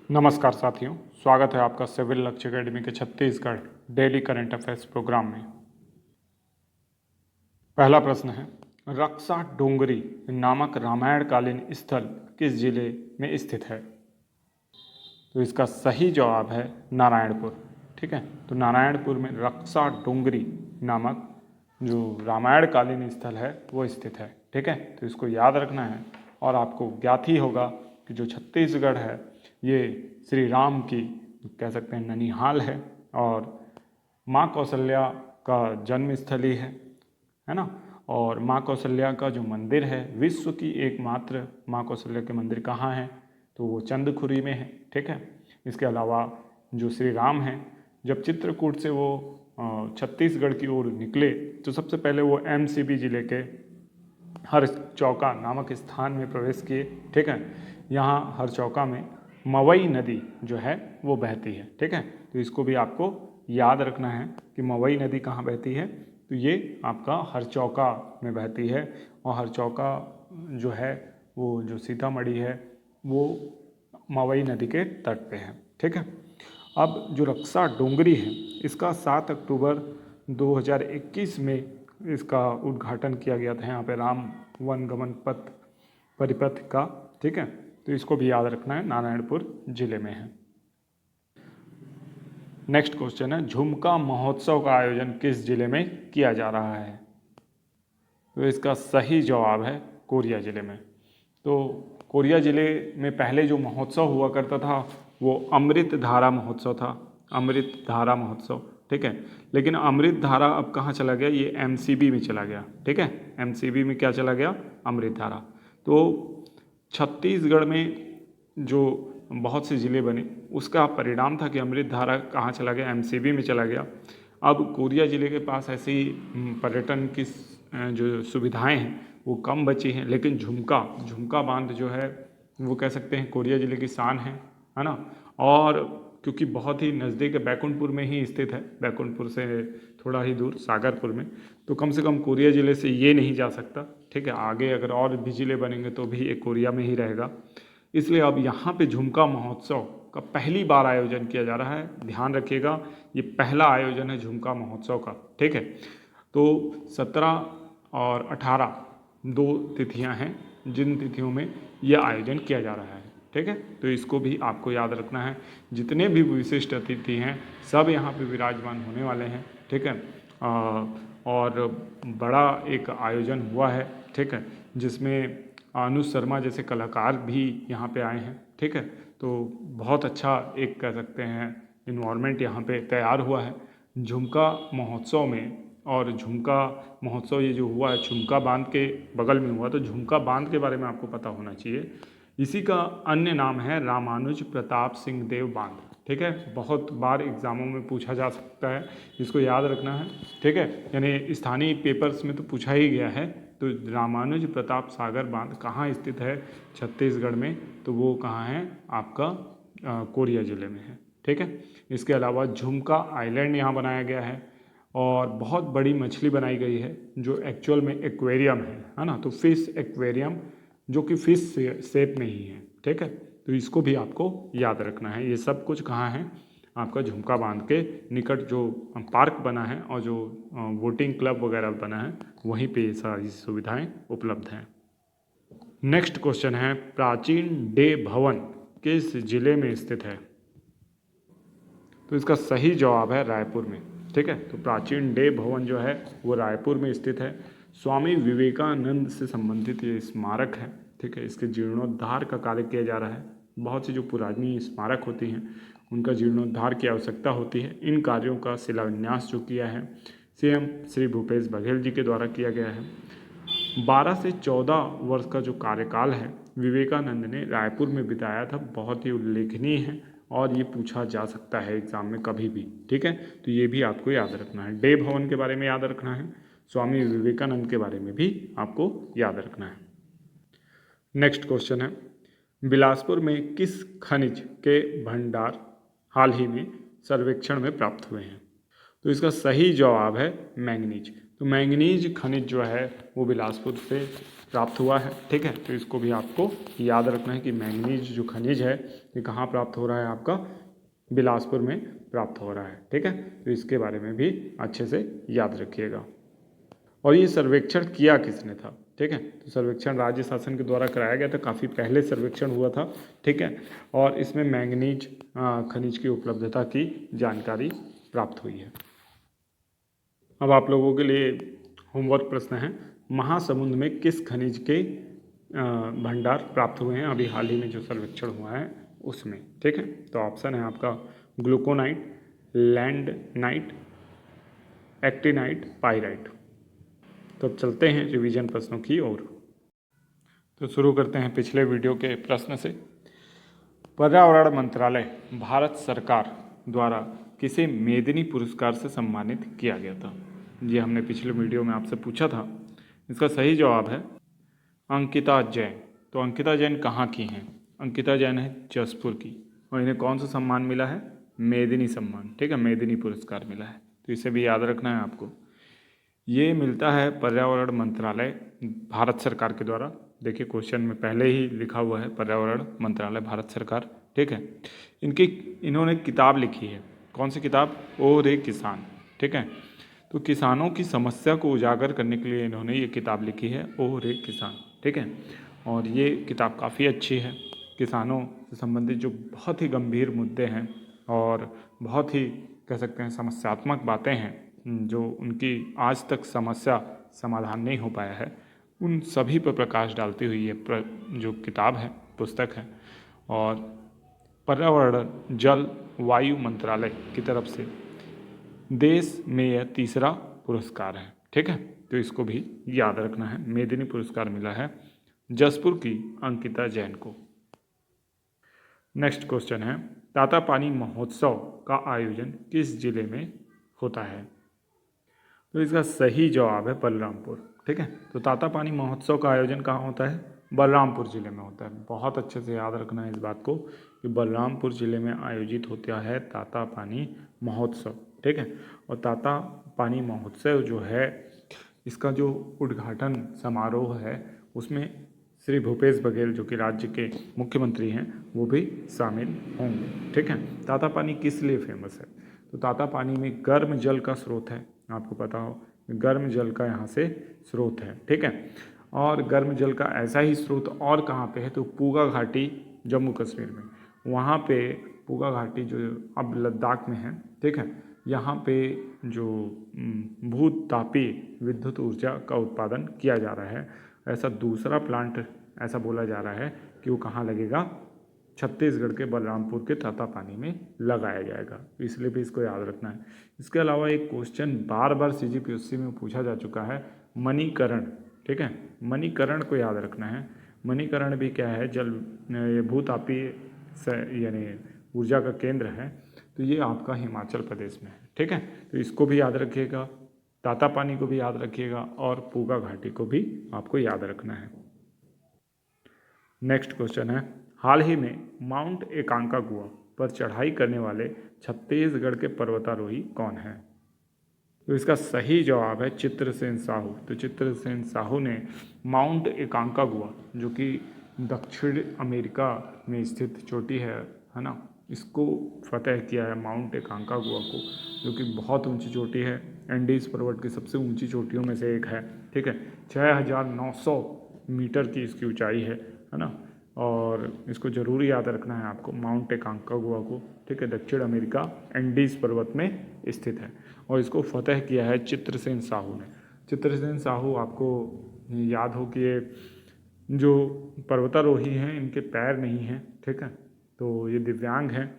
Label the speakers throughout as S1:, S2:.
S1: नमस्कार साथियों, स्वागत है आपका सिविल लक्ष्य अकेडमी के Chhattisgarh daily current affairs program में। पहला प्रश्न है, रक्षा डोंगरी नामक रामायणकालीन स्थल किस जिले में स्थित है? तो इसका सही जवाब है नारायणपुर। ठीक है, तो नारायणपुर में रक्षा डोंगरी नामक जो रामायणकालीन स्थल है वो स्थित है। ठीक है, तो इसको याद रखना है और आपको ज्ञात ही होगा कि जो छत्तीसगढ़ है ये श्री राम की कह सकते हैं ननिहाल है और माँ कौशल्या का जन्म स्थली है ना। और माँ कौशल्या का जो मंदिर है, विश्व की एकमात्र माँ कौशल्या के मंदिर कहाँ है? तो वो चंदखुरी में है। ठीक है, इसके अलावा जो श्री राम हैं, जब चित्रकूट से वो छत्तीसगढ़ की ओर निकले तो सबसे पहले वो एमसीबी जिले के हरचौका नामक स्थान में प्रवेश किए। ठीक है, यहाँ हरचौका में मवई नदी जो है वो बहती है। ठीक है, तो इसको भी आपको याद रखना है कि मवई नदी कहाँ बहती है, तो ये आपका हरचौका में बहती है और हरचौका जो है वो जो सीतामढ़ी है वो मवई नदी के तट पे है। ठीक है, अब जो रक्षा डोंगरी है इसका 7 अक्टूबर 2021 में इसका उद्घाटन किया गया था यहाँ पे राम वन गमन पथ परिपथ का। ठीक है, तो इसको भी याद रखना है, नारायणपुर जिले में है। नेक्स्ट क्वेश्चन है, झुमका महोत्सव का आयोजन किस जिले में किया जा रहा है? तो इसका सही जवाब है कोरिया जिले में। तो कोरिया जिले में पहले जो महोत्सव हुआ करता था वो अमृत धारा महोत्सव था, अमृत धारा महोत्सव। ठीक है, लेकिन अमृत धारा अब कहाँ चला गया? ये एमसीबी में चला गया। ठीक है, एमसीबी में क्या चला गया? अमृत धारा। तो छत्तीसगढ़ में जो बहुत से ज़िले बने उसका परिणाम था कि अमृत धारा कहाँ चला गया? एमसीबी में चला गया। अब कोरिया ज़िले के पास ऐसी पर्यटन की जो सुविधाएं हैं वो कम बची हैं, लेकिन झुमका बांध जो है वो कह सकते हैं कोरिया ज़िले की शान है ना। और क्योंकि बहुत ही नज़दीक है, बैकुंठपुर में ही स्थित है, बैकुंठपुर से थोड़ा ही दूर सागरपुर में, तो कम से कम कोरिया ज़िले से ये नहीं जा सकता। ठीक है, आगे अगर और भी ज़िले बनेंगे तो भी एक कोरिया में ही रहेगा। इसलिए अब यहाँ पे झुमका महोत्सव का पहली बार आयोजन किया जा रहा है। ध्यान रखिएगा, ये पहला आयोजन है झुमका महोत्सव का। ठीक है, तो 17 और 18 दो तिथियां हैं जिन तिथियों में यह आयोजन किया जा रहा है। ठीक है, तो इसको भी आपको याद रखना है। जितने भी विशिष्ट अतिथि हैं सब यहाँ पे विराजमान होने वाले हैं। ठीक है, और बड़ा एक आयोजन हुआ है। ठीक है, जिसमें अनुज शर्मा जैसे कलाकार भी यहाँ पे आए हैं। ठीक है, तो बहुत अच्छा एक कह सकते हैं इन्वायरमेंट यहाँ पे तैयार हुआ है झुमका महोत्सव में। और झुमका महोत्सव ये जो हुआ है झुमका बांध के बगल में हुआ, तो झुमका बांध के बारे में आपको पता होना चाहिए। इसी का अन्य नाम है रामानुज प्रताप सिंह देव बांध। ठीक है, बहुत बार एग्जामों में पूछा जा सकता है, इसको याद रखना है। ठीक है, यानी स्थानीय पेपर्स में तो पूछा ही गया है। तो रामानुज प्रताप सागर बांध कहाँ स्थित है छत्तीसगढ़ में? तो वो कहाँ है? आपका कोरिया ज़िले में है। ठीक है, इसके अलावा झुमका आइलैंड यहाँ बनाया गया है और बहुत बड़ी मछली बनाई गई है जो एक्चुअल में एक्वेरियम है ना। तो फिश एक्वेरियम जो कि फिश शेप में ही है। ठीक है, तो इसको भी आपको याद रखना है। ये सब कुछ कहाँ है? आपका झुमका बांध के निकट जो पार्क बना है और जो वोटिंग क्लब वगैरह बना है वहीं पे ये सारी सुविधाएं उपलब्ध हैं। नेक्स्ट क्वेश्चन है, प्राचीन डे भवन किस जिले में स्थित है? तो इसका सही जवाब है रायपुर में। ठीक है, तो प्राचीन डे भवन जो है वो रायपुर में स्थित है। स्वामी विवेकानंद से संबंधित ये स्मारक है। ठीक है, इसके जीर्णोद्धार का कार्य किया जा रहा है। बहुत सी जो पुरानी स्मारक होती हैं उनका जीर्णोद्धार की आवश्यकता होती है। इन कार्यों का शिलान्यास जो किया है सीएम श्री भूपेश बघेल जी के द्वारा किया गया है। 12 से 14 वर्ष का जो कार्यकाल है विवेकानंद ने रायपुर में बिताया था, बहुत ही उल्लेखनीय है और ये पूछा जा सकता है एग्जाम में कभी भी। ठीक है, तो ये भी आपको याद रखना है। डे भवन के बारे में याद रखना है, स्वामी विवेकानंद के बारे में भी आपको याद रखना है। नेक्स्ट क्वेश्चन है, बिलासपुर में किस खनिज के भंडार हाल ही में सर्वेक्षण में प्राप्त हुए हैं? तो इसका सही जवाब है मैंगनीज। तो मैंगनीज खनिज जो है वो बिलासपुर से प्राप्त हुआ है। ठीक है, तो इसको भी आपको याद रखना है कि मैंगनीज जो खनिज है ये कहाँ प्राप्त हो रहा है, आपका बिलासपुर में प्राप्त हो रहा है। ठीक है, तो इसके बारे में भी अच्छे से याद रखिएगा। और ये सर्वेक्षण किया किसने था? ठीक है, तो सर्वेक्षण राज्य शासन के द्वारा कराया गया था, काफ़ी पहले सर्वेक्षण हुआ था। ठीक है, और इसमें मैंगनीज खनिज की उपलब्धता की जानकारी प्राप्त हुई है। अब आप लोगों के लिए होमवर्क प्रश्न है, महासमुंद में किस खनिज के भंडार प्राप्त हुए हैं अभी हाल ही में जो सर्वेक्षण हुआ है उसमें। ठीक है, तो ऑप्शन है आपका ग्लूकोनाइट, लैंडनाइट, एक्टिनाइट, पाइराइट। तो अब चलते हैं रिवीजन प्रश्नों की ओर। तो शुरू करते हैं पिछले वीडियो के प्रश्न से। पर्यावरण मंत्रालय भारत सरकार द्वारा किसे मेदिनी पुरस्कार से सम्मानित किया गया था? ये हमने पिछले वीडियो में आपसे पूछा था। इसका सही जवाब है अंकिता जैन। तो अंकिता जैन कहाँ की हैं? अंकिता जैन है जसपुर की, और इन्हें कौन सा सम्मान मिला है? मेदिनी सम्मान। ठीक है, मेदिनी पुरस्कार मिला है, तो इसे भी याद रखना है आपको। ये मिलता है पर्यावरण मंत्रालय भारत सरकार के द्वारा। देखिए क्वेश्चन में पहले ही लिखा हुआ है पर्यावरण मंत्रालय भारत सरकार। ठीक है, इन्होंने किताब लिखी है, कौन सी किताब? ओ रे किसान। ठीक है, तो किसानों की समस्या को उजागर करने के लिए इन्होंने ये किताब लिखी है, ओ रे किसान। ठीक है, और ये किताब काफ़ी अच्छी है। किसानों से संबंधित जो बहुत ही गंभीर मुद्दे हैं और बहुत ही कह सकते हैं समस्यात्मक बातें हैं, जो उनकी आज तक समस्या समाधान नहीं हो पाया है, उन सभी पर प्रकाश डालती हुई ये जो किताब है, पुस्तक है। और पर्यावरण जल वायु मंत्रालय की तरफ से देश में यह तीसरा पुरस्कार है। ठीक है, तो इसको भी याद रखना है। मेदिनी पुरस्कार मिला है जसपुर की अंकिता जैन को। नेक्स्ट क्वेश्चन है, तातापानी महोत्सव का आयोजन किस जिले में होता है? तो इसका सही जवाब है बलरामपुर। ठीक है, तो तातापानी महोत्सव का आयोजन कहाँ होता है? बलरामपुर जिले में होता है। बहुत अच्छे से याद रखना है इस बात को कि बलरामपुर जिले में आयोजित होता है तातापानी महोत्सव। ठीक है, और तातापानी महोत्सव जो है, इसका जो उद्घाटन समारोह है उसमें श्री भूपेश बघेल जो कि राज्य के मुख्यमंत्री हैं वो भी शामिल होंगे। ठीक है, तातापानी किस लिए फेमस है? तो तातापानी में गर्म जल का स्रोत है, आपको पता हो गर्म जल का यहाँ से स्रोत है। ठीक है, और गर्म जल का ऐसा ही स्रोत और कहाँ पे है? तो पूगा घाटी जम्मू कश्मीर में, वहाँ पे पूगा घाटी जो अब लद्दाख में है। ठीक है, यहाँ पे जो भूतापीय विद्युत ऊर्जा का उत्पादन किया जा रहा है, ऐसा दूसरा प्लांट ऐसा बोला जा रहा है कि वो कहाँ लगेगा? छत्तीसगढ़ के बलरामपुर के तातापानी में लगाया जाएगा, इसलिए भी इसको याद रखना है। इसके अलावा एक क्वेश्चन बार बार CGPSC में पूछा जा चुका है, मणिकरण। ठीक है, मणिकरण को याद रखना है। मणिकरण भी क्या है? जल ये भूतापीय यानी ऊर्जा का केंद्र है, तो ये आपका हिमाचल प्रदेश में है। ठीक है, तो इसको भी याद रखिएगा, तातापानी को भी याद रखिएगा और पूगा घाटी को भी आपको याद रखना है। नेक्स्ट क्वेश्चन है, हाल ही में माउंट एकांकागुआ पर चढ़ाई करने वाले छत्तीसगढ़ के पर्वतारोही कौन हैं? तो इसका सही जवाब है चित्रसेन साहू। तो चित्रसेन साहू ने माउंट एकांकागुआ जो कि दक्षिण अमेरिका में स्थित चोटी है ना, इसको फतेह किया है, माउंट एकांकागुआ को, जो कि बहुत ऊंची चोटी है, एंडीज पर्वत की सबसे ऊंची चोटियों में से एक है। ठीक है, 6900 मीटर की इसकी ऊंचाई है ना, और इसको जरूर याद रखना है आपको, माउंट एकांकागुआ को। ठीक है, दक्षिण अमेरिका एंडीज पर्वत में स्थित है, और इसको फतेह किया है चित्रसेन साहू ने। चित्रसेन साहू आपको याद हो कि ये जो पर्वतारोही हैं इनके पैर नहीं हैं। ठीक है, तो ये दिव्यांग हैं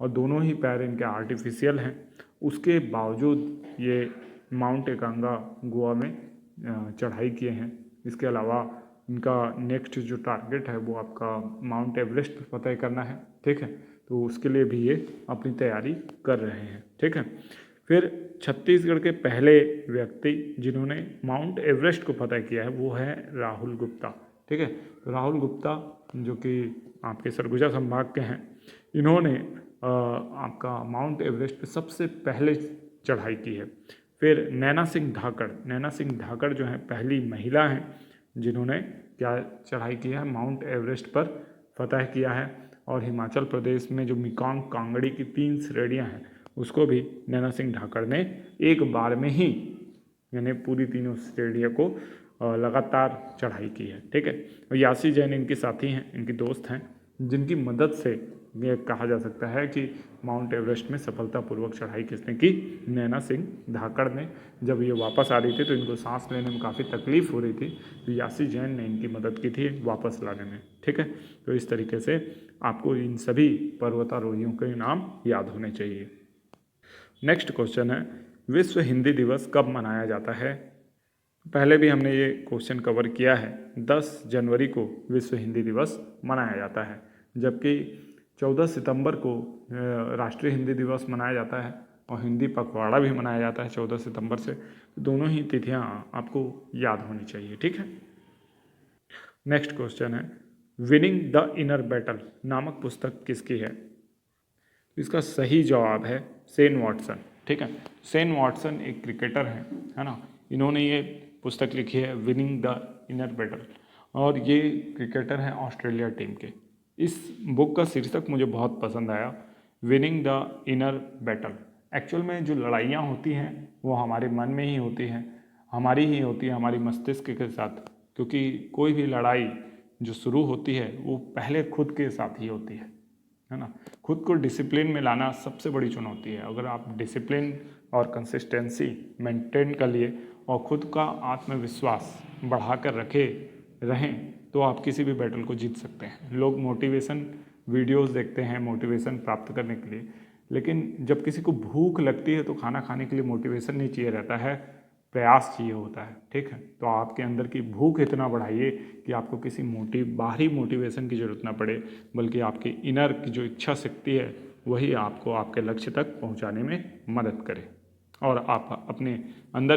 S1: और दोनों ही पैर इनके आर्टिफिशियल हैं, उसके बावजूद ये माउंट एकांकागुआ में चढ़ाई किए हैं। इसके अलावा इनका नेक्स्ट जो टारगेट है वो आपका माउंट एवरेस्ट फतेह करना है। ठीक है, तो उसके लिए भी ये अपनी तैयारी कर रहे हैं। ठीक है, फिर छत्तीसगढ़ के पहले व्यक्ति जिन्होंने माउंट एवरेस्ट को फतेह किया है वो है राहुल गुप्ता। ठीक है, तो राहुल गुप्ता जो कि आपके सरगुजा संभाग के हैं, इन्होंने आपका माउंट एवरेस्ट पे सबसे पहले चढ़ाई की है। फिर नैना सिंह धाकड़ जो है पहली महिला हैं जिन्होंने क्या चढ़ाई किया है, माउंट एवरेस्ट पर फतह किया है। और हिमाचल प्रदेश में जो मेकॉन्ग कांगड़ी की 3 श्रेणियाँ हैं उसको भी नैना सिंह ढाकड़ ने एक बार में ही, यानी पूरी तीनों श्रेणियों को लगातार चढ़ाई की है। ठीक है, और यासी जैन इनके साथी हैं, इनके दोस्त हैं, जिनकी मदद से ये कहा जा सकता है कि माउंट एवरेस्ट में सफलतापूर्वक चढ़ाई किसने की, नैना सिंह धाकड़ ने। जब ये वापस आ रही थी तो इनको सांस लेने में काफ़ी तकलीफ हो रही थी, तो यासी जैन ने इनकी मदद की थी वापस लाने में। ठीक है, तो इस तरीके से आपको इन सभी पर्वतारोहियों के नाम याद होने चाहिए। नेक्स्ट क्वेश्चन है, विश्व हिंदी दिवस कब मनाया जाता है? पहले भी हमने ये क्वेश्चन कवर किया है। 10 जनवरी को विश्व हिंदी दिवस मनाया जाता है, जबकि 14 सितंबर को राष्ट्रीय हिंदी दिवस मनाया जाता है और हिंदी पखवाड़ा भी मनाया जाता है 14 सितंबर से। दोनों ही तिथियां आपको याद होनी चाहिए। ठीक है, नेक्स्ट क्वेश्चन है, विनिंग द इनर बैटल नामक पुस्तक किसकी है? इसका सही जवाब है शेन वॉटसन। ठीक है, शेन वॉटसन एक क्रिकेटर है ना, इन्होंने ये पुस्तक लिखी है विनिंग द इनर बैटल, और ये क्रिकेटर हैं ऑस्ट्रेलिया टीम के। इस बुक का शीर्षक मुझे बहुत पसंद आया, winning the inner battle. Actual में जो लड़ाइयाँ होती हैं वो हमारे मन में ही होती हैं, हमारी ही होती है, हमारी मस्तिष्क के साथ, क्योंकि कोई भी लड़ाई जो शुरू होती है वो पहले खुद के साथ ही होती है ना। खुद को डिसिप्लिन में लाना सबसे बड़ी चुनौती है। अगर आप डिसिप्लिन और कंसिस्टेंसी मेंटेन कर लिए और खुद का आत्मविश्वास बढ़ा कर रहें तो आप किसी भी बैटल को जीत सकते हैं। लोग मोटिवेशन वीडियोस देखते हैं मोटिवेशन प्राप्त करने के लिए, लेकिन जब किसी को भूख लगती है तो खाना खाने के लिए मोटिवेशन नहीं चाहिए रहता है, प्रयास चाहिए होता है। ठीक है, तो आपके अंदर की भूख इतना बढ़ाइए कि आपको किसी बाहरी मोटिवेशन की जरूरत ना पड़े, बल्कि आपकी इनर की जो इच्छा शक्ति है वही आपको आपके लक्ष्य तक पहुंचाने में मदद करे और आप अपने अंदर